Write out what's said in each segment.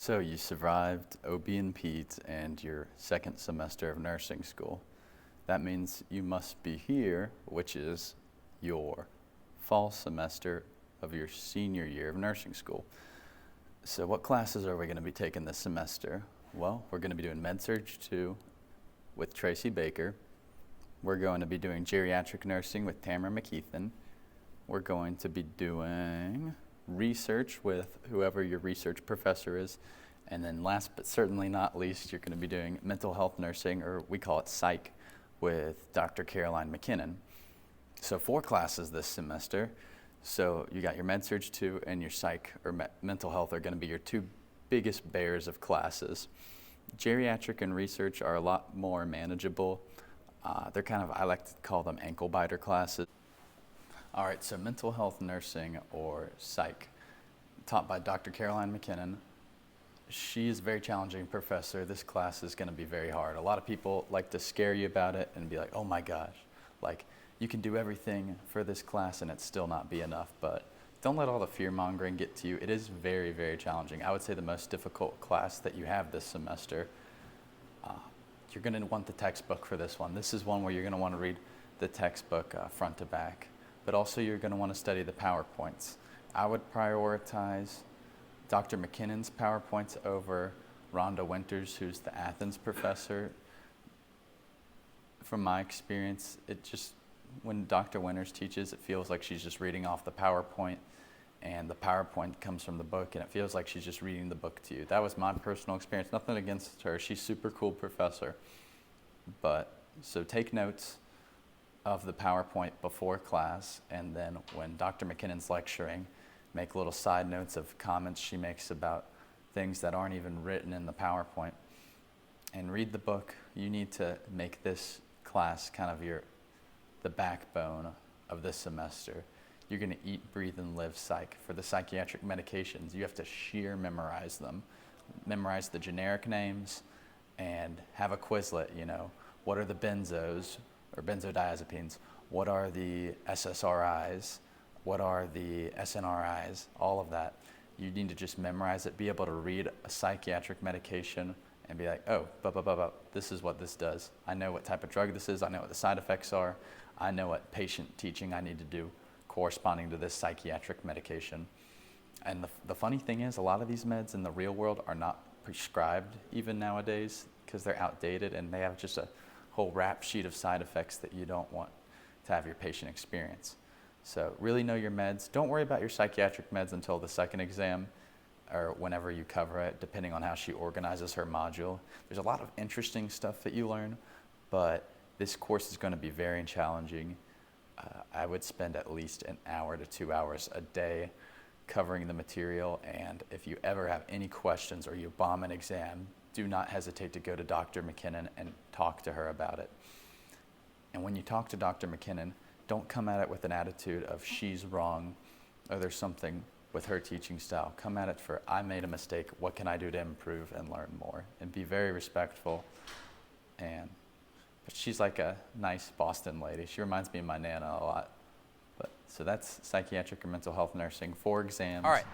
So you survived OB and Peds and your second semester of nursing school. That means you must be here, which is your fall semester of your senior year of nursing school. So what classes are we going to be taking this semester? Well, we're going to be doing Med-Surg 2 with Tracy Baker. We're going to be doing Geriatric Nursing with Tamara McKeithen. We're going to be doing research with whoever your research professor is. And then last but certainly not least, you're going to be doing mental health nursing, or we call it psych, with Dr. Caroline McKinnon. So 4 classes this semester. So you got your Med-Surg 2 and your psych or mental health are going to be your 2 biggest bears of classes. Geriatric and research are a lot more manageable. They're kind of, I like to call them ankle biter classes. All right, so mental health nursing or psych, taught by Dr. Caroline McKinnon. She is a very challenging professor. This class is going to be very hard. A lot of people like to scare you about it and be like, oh my gosh, like you can do everything for this class and it still not be enough. But don't let all the fear mongering get to you. It is very, very challenging. I would say the most difficult class that you have this semester. You're going to want the textbook for this one. This is one where you're going to want to read the textbook front to back, but also you're going to want to study the PowerPoints. I would prioritize Dr. McKinnon's PowerPoints over Rhonda Winters, who's the Athens professor. From my experience, when Dr. Winters teaches, it feels like she's just reading off the PowerPoint, and the PowerPoint comes from the book, and it feels like she's just reading the book to you. That was my personal experience. Nothing against her. She's a super cool professor. So take notes of the PowerPoint before class, and then when Dr. McKinnon's lecturing, make little side notes of comments she makes about things that aren't even written in the PowerPoint. And read the book. You need to make this class kind of the backbone of this semester. You're going to eat, breathe, and live psych. For the psychiatric medications, you have to sheer memorize them. Memorize the generic names and have a Quizlet, what are the benzos or benzodiazepines? What are the SSRIs? What are the SNRIs? All of that. You need to just memorize it, be able to read a psychiatric medication and be like, oh, this is what this does. I know what type of drug this is. I know what the side effects are. I know what patient teaching I need to do corresponding to this psychiatric medication. And the funny thing is, a lot of these meds in the real world are not prescribed even nowadays because they're outdated and they have just a whole rap sheet of side effects that you don't want to have your patient experience. So really know your meds. Don't worry about your psychiatric meds until the second exam or whenever you cover it, depending on how she organizes her module. There's a lot of interesting stuff that you learn, but this course is going to be very challenging. I would spend at least an hour to 2 hours a day covering the material, and if you ever have any questions or you bomb an exam, do not hesitate to go to Dr. McKinnon and talk to her about it. And when you talk to Dr. McKinnon, don't come at it with an attitude of she's wrong or there's something with her teaching style. Come at it for, I made a mistake, what can I do to improve and learn more? And be very respectful. But she's like a nice Boston lady. She reminds me of my Nana a lot. So that's psychiatric or mental health nursing, 4 exams. All right,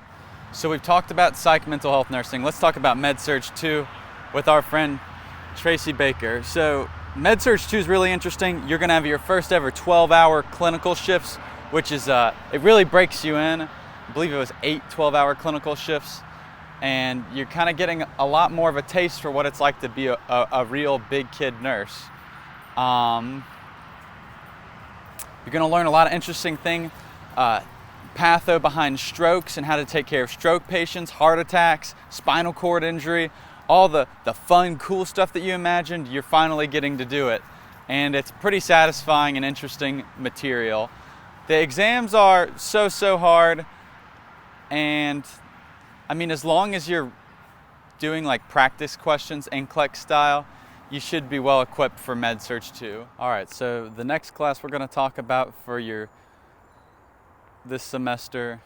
so we've talked about psych mental health nursing. Let's talk about Med-Surg 2 with our friend Tracy Baker. So Med-Surg 2 is really interesting. You're gonna have your first ever 12-hour clinical shifts, which is, it really breaks you in. I believe it was 8 12-hour clinical shifts. And you're kind of getting a lot more of a taste for what it's like to be a real big kid nurse. You're gonna learn a lot of interesting things, patho behind strokes and how to take care of stroke patients, heart attacks, spinal cord injury, all the fun, cool stuff that you imagined, you're finally getting to do it. And it's pretty satisfying and interesting material. The exams are so hard, and I mean, as long as you're doing like practice questions, NCLEX style, you should be well equipped for Med-Surg 2. All right, so the next class we're gonna talk about for this semester.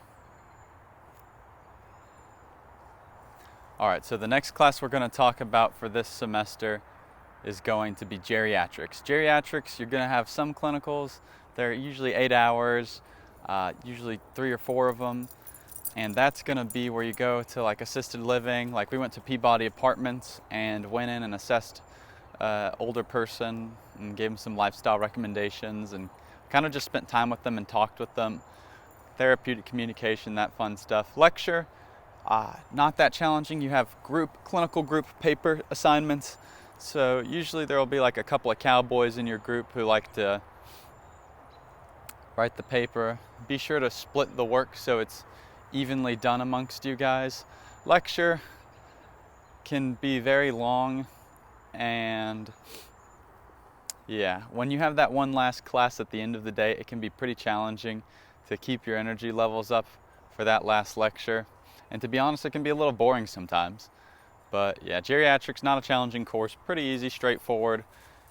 All right, so the next class we're gonna talk about for this semester is going to be geriatrics. Geriatrics, you're gonna have some clinicals. They're usually 8 hours, usually 3 or 4 of them. And that's gonna be where you go to like assisted living. Like we went to Peabody Apartments and went in and assessed older person and gave them some lifestyle recommendations and kind of just spent time with them and talked with them. Therapeutic communication, that fun stuff. Lecture, not that challenging. You have clinical group paper assignments. So usually there will be like a couple of cowboys in your group who like to write the paper. Be sure to split the work so it's evenly done amongst you guys. Lecture can be very long, and yeah, when you have that one last class at the end of the day, it can be pretty challenging to keep your energy levels up for that last lecture. And to be honest, it can be a little boring sometimes. But yeah, geriatrics, not a challenging course, pretty easy, straightforward.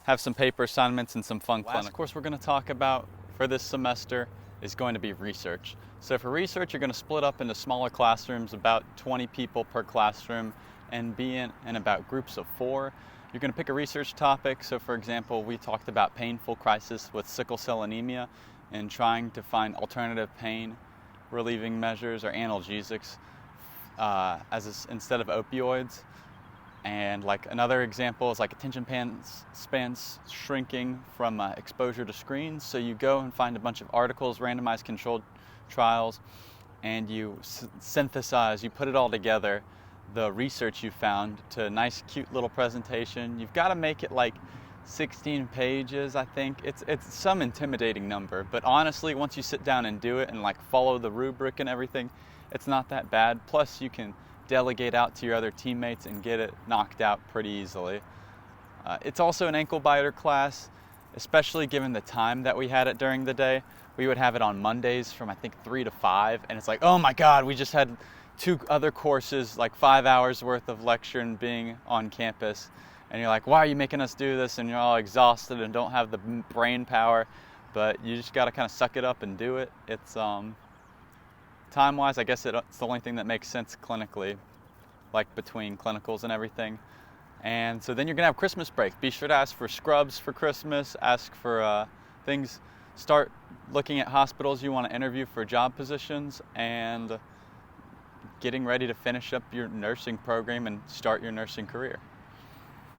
Have some paper assignments and some fun clinics. Last course we're going to talk about for this semester is going to be research. So for research, you're going to split up into smaller classrooms, about 20 people per classroom, and be in about groups of 4. You're going to pick a research topic. So for example, we talked about painful crisis with sickle cell anemia and trying to find alternative pain relieving measures or analgesics instead of opioids. And like another example is like attention spans shrinking from exposure to screens. So you go and find a bunch of articles, randomized controlled trials, and you synthesize, you put it all together, the research you found, to a nice cute little presentation. You've got to make it like 16 pages, I think. It's some intimidating number, but honestly, once you sit down and do it and like follow the rubric and everything, it's not that bad. Plus you can delegate out to your other teammates and get it knocked out pretty easily. It's also an ankle biter class, especially given the time that we had it during the day. We would have it on Mondays from I think 3 to 5, and it's like, oh my God, we just had 2 other courses, like 5 hours worth of lecture and being on campus. And you're like, why are you making us do this? And you're all exhausted and don't have the brain power, but you just gotta kind of suck it up and do it. It's time-wise, I guess it's the only thing that makes sense clinically, like between clinicals and everything. And so then you're gonna have Christmas break. Be sure to ask for scrubs for Christmas, ask for things, start looking at hospitals you wanna interview for job positions, and getting ready to finish up your nursing program and start your nursing career.